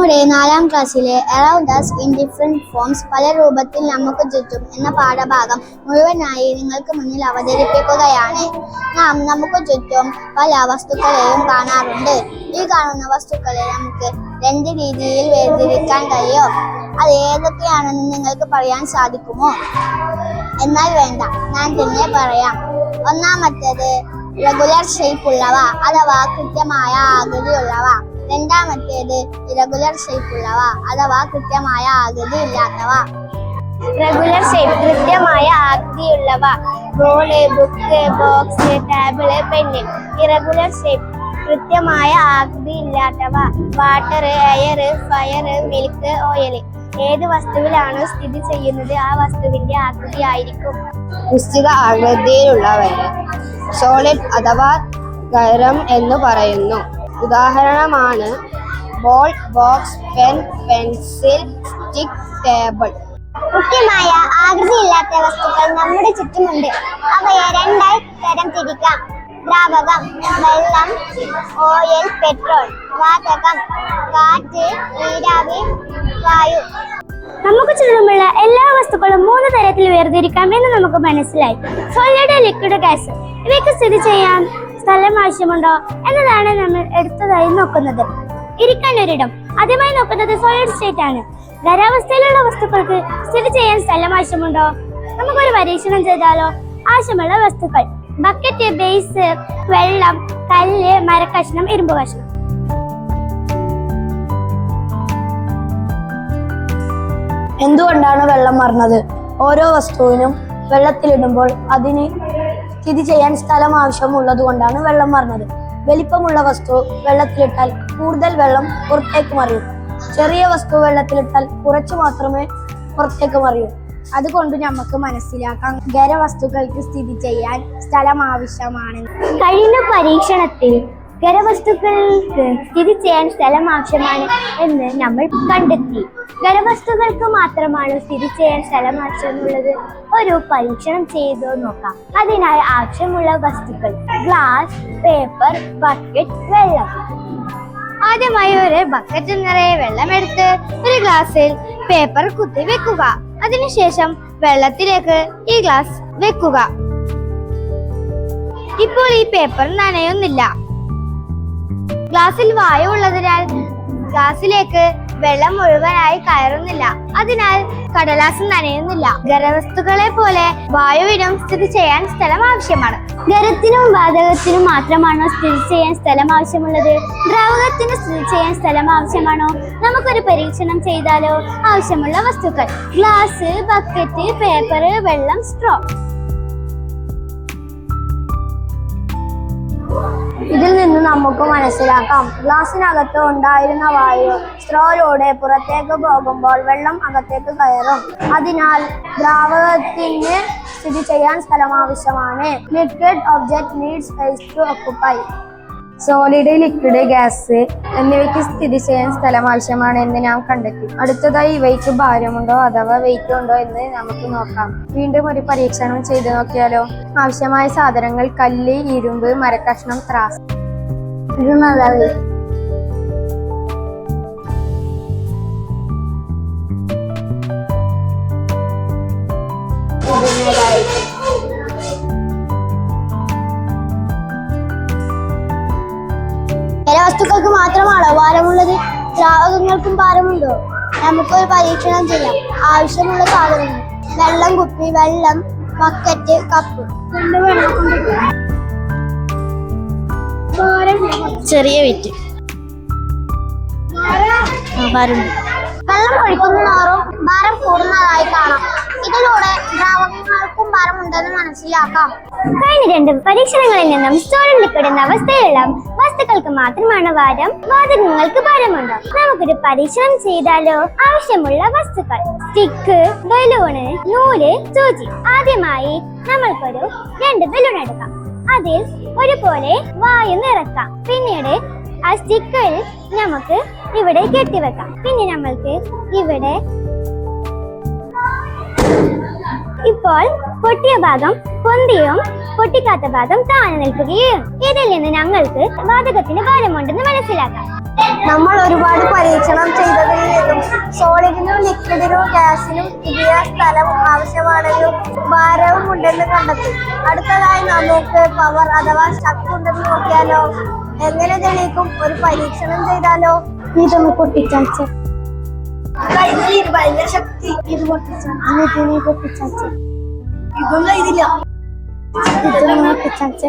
നമ്മുടെ 4ാം ക്ലാസ്സിലെ around us in different forms പല രൂപത്തിൽ നമുക്ക് ചുറ്റും എന്ന പാഠഭാഗം മുഴുവനായി നിങ്ങൾക്ക് മുന്നിൽ അവതരിപ്പിക്കുകയാണ്. നാം നമുക്ക് ചുറ്റും പല വസ്തുക്കളെയും കാണാറുണ്ട്. ഈ കാണുന്ന വസ്തുക്കളെ നമുക്ക് 2 രീതിയിൽ വേർതിരിക്കാൻ കഴിയും. അത് ഏതൊക്കെയാണെന്ന് നിങ്ങൾക്ക് പറയാൻ സാധിക്കുമോ? എന്നാൽ വേണ്ട, ഞാൻ തന്നെ പറയാം. ഒന്നാമത്തേത് റെഗുലർ ഷേപ്പ് ഉള്ളവ അഥവാ കൃത്യമായ ആകൃതിയുള്ളവ. രണ്ടാമത്തേത് ഇറഗുലർ ഷേപ്പ് ഉള്ളവ അഥവാ കൃത്യമായ ആകൃതി ഇല്ലാത്തവ. റെഗുലർ ഷേപ്പ് കൃത്യമായ ആകൃതിയുള്ളവ: ball, book, box, table, pen. Irregular shape കൃത്യമായ ആകൃതി ഇല്ലാത്തവ: water, air, fire, milk, oil. ഏത് വസ്തുവിലാണോ സ്ഥിതി ചെയ്യുന്നത് ആ വസ്തുവിന്റെ ആകൃതി ആയിരിക്കും. നിശ്ചിത ആകൃതിയിലുള്ളവയെ സോളിഡ് അഥവാ ഖരം എന്ന് പറയുന്നു. ഉദാഹരണമാണ് ball, box, pen, pencil, stick, table. കൃത്യമായ ആകൃതിയില്ലാത്ത വസ്തുക്കൾ നമ്മുടെ ചുറ്റുമുണ്ട്. അവയെ 2ആയി തരം തിരിക്കാം: ദ്രാവകം, വെള്ളം, ഓയിൽ, പെട്രോൾ. വാതകം, കാറ്റ്, നീരാവി, വായു. നമുക്ക് ചുറ്റുമുള്ള എല്ലാ വസ്തുക്കളും 3 തരത്തിൽ വേർതിരിക്കാം എന്ന് നമുക്ക് മനസ്സിലായി. Solid, liquid, gas. ഇവയ്ക്ക് സ്ഥിതി ചെയ്യാൻ സ്ഥലം ആവശ്യമുണ്ടോ എന്നതാണ് നമ്മൾ അടുത്തതായി നോക്കുന്നത്. ഇരിക്കാൻ ഒരിടം. ആദ്യമായി നോക്കുന്നത് സോളിഡ് സ്റ്റേറ്റ് ആണ്. ഖരാവസ്ഥയിലുള്ള വസ്തുക്കൾക്ക് സ്ഥിതി ചെയ്യാൻ സ്ഥലം ആവശ്യമുണ്ടോ? നമുക്കൊരു പരീക്ഷണം ചെയ്താലോ? ആവശ്യമുള്ള വസ്തുക്കൾ: ബക്കറ്റ്, ബേസ്, വെള്ളം, കല്ല്, മരക്കഷ്ണം, ഇരുമ്പ് കഷ്ണം. എന്തുകൊണ്ടാണ് വെള്ളം മാറുന്നത്? ഓരോ വസ്തുവിനും വെള്ളത്തിലിടുമ്പോൾ അതിന് സ്ഥിതി ചെയ്യാൻ സ്ഥലം ആവശ്യമുള്ളത് കൊണ്ടാണ് വെള്ളം മാറുന്നത്. വലിപ്പമുള്ള വസ്തു വെള്ളത്തിലിട്ടാൽ കൂടുതൽ വെള്ളം പുറത്തേക്ക് മറിയും. ചെറിയ വസ്തു വെള്ളത്തിലിട്ടാൽ കുറച്ച് മാത്രമേ പുറത്തേക്ക് മറിയൂ. അതുകൊണ്ട് നമുക്ക് മനസ്സിലാക്കാം ഖരവസ്തുക്കൾക്ക് സ്ഥിതി ചെയ്യാൻ സ്ഥലം ആവശ്യമാണ്. കഴിഞ്ഞ പരീക്ഷണത്തിൽ ഖരവസ്തുക്കൾക്ക് സ്ഥിതി ചെയ്യാൻ സ്ഥലം ആവശ്യമാണ് എന്ന് നമ്മൾ കണ്ടെത്തി. ഖരവസ്തുക്കൾക്ക് മാത്രമാണ് സ്ഥിതി ചെയ്യാൻ സ്ഥലം ആവശ്യമുള്ളത്. ഒരു പരീക്ഷണം ചെയ്തു നോക്കാം. അതിനായി ആവശ്യമുള്ള വസ്തുക്കൾ: ഗ്ലാസ്, പേപ്പർ, ബക്കറ്റ്, വെള്ളം. ആദ്യമായി ഒരു ബക്കറ്റ് നിറയെ വെള്ളമെടുത്ത് ഒരു ഗ്ലാസ്സിൽ പേപ്പർ കുത്തി വെക്കുക. അതിനുശേഷം വെള്ളത്തിലേക്ക് ഈ ഗ്ലാസ് വെക്കുക. ഇപ്പോൾ ഈ പേപ്പർ നനയുന്നില്ല. ഗ്ലാസ്സിൽ വായു ഉള്ളതിനാൽ ഗ്ലാസ്സിലേക്ക് വെള്ളം മുഴുവനായി കയറുന്നില്ല. അതിനാൽ കടലാസ് നനയുന്നില്ല. ഖരവസ്തുക്കളെ പോലെ വായുവിനും സ്ഥിതി ചെയ്യാൻ സ്ഥലം ആവശ്യമാണ്. ഖരത്തിനും വാതകത്തിനും മാത്രമാണോ സ്ഥിതി ചെയ്യാൻ സ്ഥലം ആവശ്യമുള്ളത്? ദ്രാവകത്തിന് സ്ഥിതി ചെയ്യാൻ സ്ഥലം ആവശ്യമാണോ? നമുക്കൊരു പരീക്ഷണം ചെയ്താലോ? ആവശ്യമുള്ള വസ്തുക്കൾ: ഗ്ലാസ്, ബക്കറ്റ്, പേപ്പർ, വെള്ളം, സ്ട്രോ. ഇതിൽ നിന്ന് നമുക്ക് മനസ്സിലാക്കാം, ഗ്ലാസിനകത്ത് ഉണ്ടായിരുന്ന വായു സ്ട്രോയിലൂടെ പുറത്തേക്ക് പോകുമ്പോൾ വെള്ളം അകത്തേക്ക് കയറും. അതിനാൽ ദ്രാവകത്തിന് സ്ഥിതി ചെയ്യാൻ സ്ഥലം ആവശ്യമാണ്. Liquid object needs space to occupy. Solid, liquid, gas എന്നിവയ്ക്ക് സ്ഥിതി ചെയ്യാൻ സ്ഥലം ആവശ്യമാണ് എന്ന് നാം കണ്ടെത്തി. അടുത്തതായി ഇവയ്ക്ക് ഭാരമുണ്ടോ അഥവാ വെയിറ്റ് ഉണ്ടോ എന്ന് നമുക്ക് നോക്കാം. വീണ്ടും ഒരു പരീക്ഷണം ചെയ്തു നോക്കിയാലോ? ആവശ്യമായ സാധനങ്ങൾ: കല്ല്, ഇരുമ്പ്, മരക്കഷ്ണം, ത്രാസ്. ഖരവസ്തുക്കൾക്ക് മാത്രമാണോ ഭാരമുള്ളത്? ദ്രാവകങ്ങൾക്കും ഭാരമുണ്ടോ? നമുക്കൊരു പരീക്ഷണം ചെയ്യാം. ആവശ്യമുള്ള സാധനങ്ങൾ: വെള്ളം കുപ്പി, വെള്ളം, ബക്കറ്റ്, കപ്പ്. ചെറിയ വെയിറ്റ്. വെള്ളം ഒഴിക്കുന്നതോറും ഭാരം കൂടുന്നതായി കാണാം. ഇതിലൂടെ ദ്രാവകങ്ങൾക്കും ഭാരമുണ്ടെന്ന് മനസ്സിലാക്കാം. കഴിഞ്ഞ 2 പരീക്ഷണങ്ങളിൽ നിന്നും സോളിഡ്, ലിക്വിഡ് എന്ന അവസ്ഥയിലുള്ള വസ്തുക്കൾക്ക് മാത്രമാണ് ഭാരം, വാതകങ്ങൾക്ക് ഭാരമുണ്ടോ? നമുക്കൊരു പരീക്ഷണം ചെയ്താലോ? ആവശ്യമുള്ള വസ്തുക്കൾ: സ്റ്റിക്ക്, ബലൂണ്, നൂല്, സൂചി. ആദ്യമായി നമ്മൾക്കൊരു 2 ബലൂൺ എടുക്കാം. അതിൽ ഒരുപോലെ വായു നിറക്കാം. പിന്നീട് ആ സ്റ്റിക്കിൽ നമുക്ക് ഇവിടെ കെട്ടിവെക്കാം. പിന്നെ നമ്മൾക്ക് ഇവിടെ ഇപ്പോൾ പൊട്ടിയ ഭാഗം പൊന്തിയും പൊട്ടിക്കാത്ത ഭാഗം താഴെ നിൽക്കുകയും. ഇതിൽ നിന്ന് ഞങ്ങൾക്ക് വാതകത്തിന് ഭാരമുണ്ടെന്ന് മനസ്സിലാക്കാം. നമ്മൾ ഒരുപാട് പരീക്ഷണം ചെയ്ത ഗ്യാസിനും പുതിയ സ്ഥലം ആവശ്യമാണെന്നും ഭാരവും ഉണ്ടെന്ന് കണ്ടെത്തി. അടുത്തതായി നമുക്ക് പവർ അഥവാ ശക്തി ഉണ്ടെന്ന് നോക്കിയാലോ. എങ്ങനെ തെളിയിക്കും? ഒരു പരീക്ഷണം ചെയ്താലോ. ഇതൊന്ന് പൊട്ടിച്ചാച്ച. ഭയങ്കര ശക്തി. ഇത് പൊട്ടിച്ചാച്ച. ഇതൊന്നും ഇതില്ല. ഇതൊന്നും പൊട്ടിച്ചാച്ച.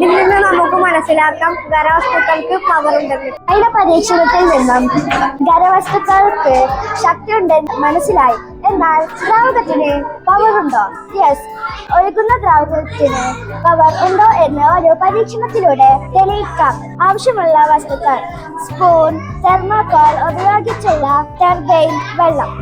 ഇതിൽ നിന്ന് നമുക്ക് മനസ്സിലാക്കാം ഖരവസ്തുക്കൾക്ക് പവർ ഉണ്ടെന്ന്. അതിന്റെ പരീക്ഷണത്തിൽ നിന്നും ഖരവസ്തുക്കൾക്ക് ശക്തി ഉണ്ടെന്ന് മനസ്സിലായി. എന്നാൽ ദ്രാവകത്തിന് പവർ ഉണ്ടോ? യെസ്, ഒഴുകുന്ന ദ്രാവകത്തിന് പവർ ഉണ്ടോ എന്ന് ഒരു പരീക്ഷണത്തിലൂടെ തെളിയിക്കാം. ആവശ്യമുള്ള വസ്തുക്കൾ: സ്പൂൺ, തെർമോകോൾ ഉപയോഗിച്ചുള്ള ടർബൈൻ, വെള്ളം.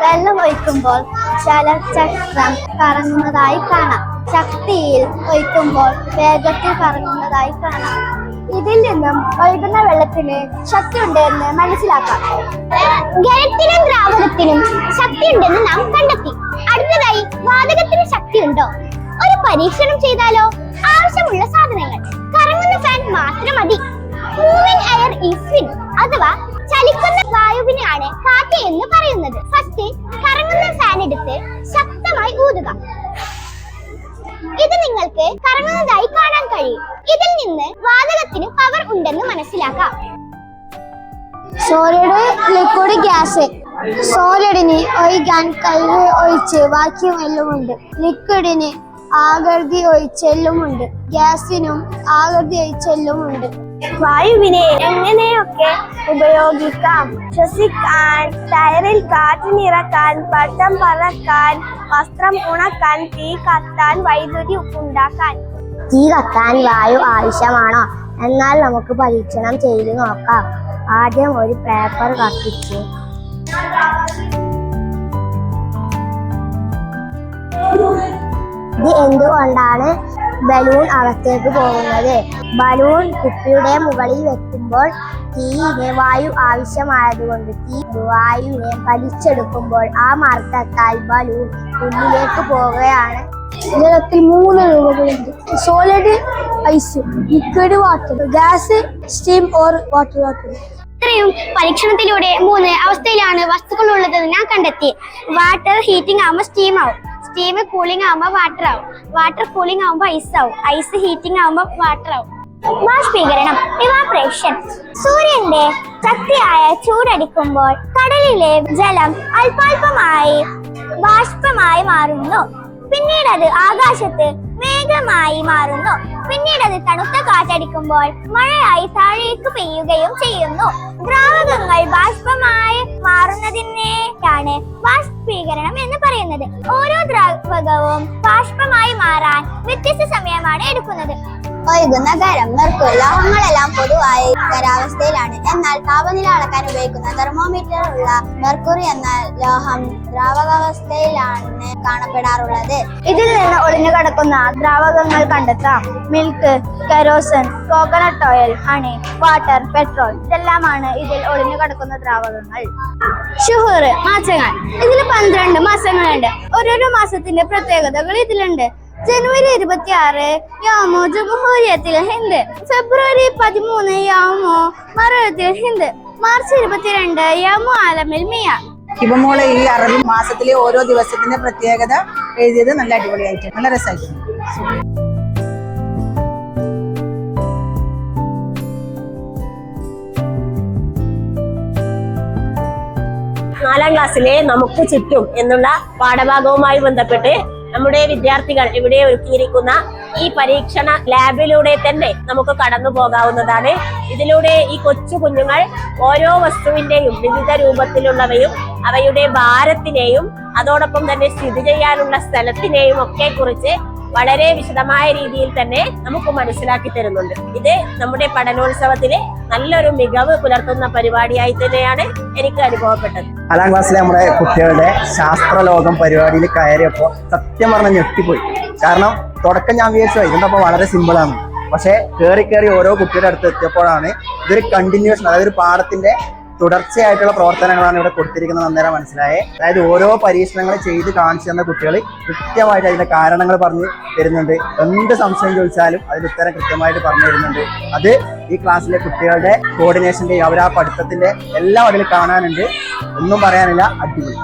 വെള്ളം ഒഴിക്കുമ്പോൾ ചലചക്രം കറങ്ങുന്നതായി കാണാം. ശക്തിയിൽ ഒഴിക്കുമ്പോൾ വേഗത്തിൽ കറങ്ങുന്നതായി കാണാം. ഇതിൽ നിന്നും ഒഴുകുന്ന വെള്ളത്തിന് ശക്തി ഉണ്ടെന്ന് മനസ്സിലാക്കാം. ഖരത്തിനും ദ്രാവകത്തിനും ശക്തിയുണ്ടെന്ന് നാം കണ്ടെത്തി. അടുത്തതായി വാതകത്തിന് ശക്തിയുണ്ടോ? ഒരു പരീക്ഷണം ചെയ്താലോ. ആവശ്യമുള്ള സാധനങ്ങൾ: കറങ്ങുന്ന ഫാൻ മാത്രം മതി. മൂവിംഗ് എയർ ഈസ് വിൻഡ് അഥവാ ചലിക്കുന്ന വായുവിനെയാണ് കാറ്റ് എന്ന് പറയുന്നത്. ഫസ്റ്റ് കറങ്ങുന്ന ഫാൻ എടുത്ത് ശക്തമായി ഊതുക. ഇത് നിങ്ങൾക്ക് കറങ്ങുന്നതായി കാണാൻ കഴിയും. ഇതിൽ നിന്ന് വാതകത്തിന് പവർ ഉണ്ടെന്ന് മനസ്സിലാക്കാം. Solid, liquid, gas. സോളിഡിന് ഒഴിക്കാൻ കല്ല് ഒഴിച്ച് വാക്യൂമെല്ലുമുണ്ട്. ലിക്വിഡിന് ആകൃതി ഒഴിച്ചെല്ലുമുണ്ട്. ഗ്യാസിനും ആകൃതി ഒഴിച്ചെല്ലുമുണ്ട്. വായുവിനെ എങ്ങനെയൊക്കെ ഉപയോഗിക്കാം? ശ്വസിക്കാൻ, ടയറിൽ കാറ്റ് നിറക്കാൻ, പട്ടം പറക്കാൻ, വസ്ത്രം ഉണക്കാൻ, തീ കത്താൻ, വൈദ്യുതി ഉണ്ടാക്കാൻ. തീ കത്താൻ വായു ആവശ്യമാണോ? എന്നാൽ നമുക്ക് പരീക്ഷണം ചെയ്തു നോക്കാം. ആദ്യം ഒരു പേപ്പർ കത്തിച്ച് ഇത് എന്തുകൊണ്ടാണ് ബലൂൺ അകത്തേക്ക് പോകുന്നത്? ബലൂൺ കുപ്പിയുടെ മുകളിൽ വെക്കുമ്പോൾ തീയിന് വായു ആവശ്യമായതുകൊണ്ട് വായുവിനെ വലിച്ചെടുക്കുമ്പോൾ ആ മർദ്ദത്താൽ ബലൂൺ ഉള്ളിലേക്ക് പോവുകയാണ്. ജലത്തിൽ 3 രൂപങ്ങളുണ്ട്: solid, ice, liquid, water, gas, steam or water. ഇത്രയും പരീക്ഷണത്തിലൂടെ 3 അവസ്ഥയിലാണ് വസ്തുക്കൾ ഉള്ളതെന്ന് ഞാൻ കണ്ടെത്തി. വാട്ടർ ഹീറ്റിംഗ് ആവുമ്പോൾ സ്റ്റീം ആവും, സ്റ്റീം കൂളിംഗ് ആവുമ്പോൾ വാട്ടർ ആവും, വാട്ടർ കൂളിംഗ് ആവുമ്പോൾ ഐസ് ആവും, ഐസ് ഹീറ്റിംഗ് ആവുമ്പോൾ വാട്ടർ ആവും. ബാഷ്പീകരണം, ഇവാപറേഷൻ. സൂര്യന്റെ ശക്തിയായ ചൂടടിക്കുമ്പോൾ കടലിലെ ജലം അല്പാൽപമായി ബാഷ്പമായി മാറുന്നു. പിന്നീട് അത് ആകാശത്ത് മേഘമായി മാറുന്നു. പിന്നീട് അത് തണുത്ത കാറ്റടിക്കുമ്പോൾ മഴയായി താഴേക്ക് പെയ്യുകയും ചെയ്യുന്നു. ദ്രാവകങ്ങൾ ബാഷ്പമായി മാറുന്നതിനെയാണ് ബാഷ്പീകരണം എന്ന് പറയുന്നത്. ഓരോ ദ്രാവകവും ബാഷ്പമായി മാറാൻ വ്യത്യസ്ത സമയമാണ് എടുക്കുന്നത്. ഒഴുകുന്ന ഖരം, മെർക്കുറി, ലോഹങ്ങളെല്ലാം പൊതുവായി ഖരാവസ്ഥയിലാണ്. എന്നാൽ താപനില അളക്കാൻ ഉപയോഗിക്കുന്ന തെർമോമീറ്റർ ഉള്ള മെർക്കുറി എന്ന ലോഹം ദ്രാവകാവസ്ഥയിലാണ് കാണപ്പെടാറുള്ളത്. ഇതിൽ നിന്ന് ഒളിഞ്ഞു കിടക്കുന്ന ദ്രാവകങ്ങൾ കണ്ടെത്താം. Milk, kerosene, coconut oil, honey, water, petrol. ഇതെല്ലാമാണ് ഇതിൽ ഒളിഞ്ഞു കിടക്കുന്ന ദ്രാവകങ്ങൾ. ഷുഹർ, മാസങ്ങൾ. ഇതിൽ 12 മാസങ്ങളുണ്ട്. ഓരോരോ മാസത്തിന്റെ പ്രത്യേകതകൾ ഇതിലുണ്ട്. ജനുവരി 26 യൗമു ജംഹൂരിയത്തിൽ ഹിന്ദ്. ഫെബ്രുവരി 13 യൗമു മറയത്തിൽ ഹിന്ദ്. മാർച്ച് 22 യൗമു ആലമിൽ മിയ. ഹിബമോളെ ഈ അറബി മാസത്തിലെ ഓരോ ദിവസത്തിന്റെ പ്രത്യേകത എഴുതിയത് നല്ല അടിപൊളിയായിട്ട്, നല്ല രസമായിട്ട്. 4ാം ക്ലാസ്സിലെ നമുക്ക് ചുറ്റും എന്നുള്ള പാഠഭാഗവുമായി ബന്ധപ്പെട്ട് നമ്മുടെ വിദ്യാർത്ഥികൾ ഇവിടെ ഒരുക്കിയിരിക്കുന്ന ഈ പരീക്ഷണ ലാബിലൂടെ തന്നെ നമുക്ക് കടന്നു പോകാവുന്നതാണ്. ഇതിലൂടെ ഈ കൊച്ചു കുഞ്ഞുങ്ങൾ ഓരോ വസ്തുവിന്റെയും വിവിധ രൂപത്തിലുള്ളവയും അവയുടെ ഭാരത്തിനെയും അതോടൊപ്പം തന്നെ സ്ഥിതി ചെയ്യാനുള്ള സ്ഥലത്തിനെയും ഒക്കെ കുറിച്ച് വളരെ വിശദമായ രീതിയിൽ തന്നെ നമുക്ക് മനസ്സിലാക്കി തരുന്നുണ്ട്. ഇത് നമ്മുടെ പഠനോത്സവത്തിലെ നല്ലൊരു മികവ് പുലർത്തുന്ന പരിപാടിയായി തന്നെയാണ് എനിക്ക് അനുഭവപ്പെട്ടത്. 4ാം ക്ലാസ്സിലെ നമ്മുടെ കുട്ടികളുടെ ശാസ്ത്രലോകം പരിപാടിയിൽ കയറിയപ്പോൾ സത്യം പറഞ്ഞാൽ ഞെട്ടിപ്പോയി. കാരണം തുടക്കം ഞാൻ വിചാരിച്ചു ഇതിനപ്പോൾ വളരെ സിമ്പിളാണ്. പക്ഷെ കയറി ഓരോ കുട്ടിയുടെ അടുത്ത് എത്തിയപ്പോഴാണ് ഇതൊരു കണ്ടിന്യൂഷൻ, അതായത് ഒരു പാഠത്തിന്റെ തുടർച്ചയായിട്ടുള്ള പ്രവർത്തനങ്ങളാണ് ഇവിടെ കൊടുത്തിരിക്കുന്നത് അന്നേരം മനസ്സിലായേ. അതായത് ഓരോ പരീക്ഷണങ്ങൾ ചെയ്ത് കാണിച്ചു തന്ന കുട്ടികൾ കൃത്യമായിട്ട് അതിന്റെ കാരണങ്ങൾ പറഞ്ഞ് തരുന്നുണ്ട്. എന്ത് സംശയം ചോദിച്ചാലും അതിന് ഉത്തരം കൃത്യമായിട്ട് പറഞ്ഞു തരുന്നുണ്ട്. അത് ഈ ക്ലാസ്സിലെ കുട്ടികളുടെ കോർഡിനേഷന്റെ അവരാ പഠിത്തത്തിന്റെ എല്ലാം അതിൽ കാണാനുണ്ട്. ഒന്നും പറയാനില്ല, അടിപൊളി.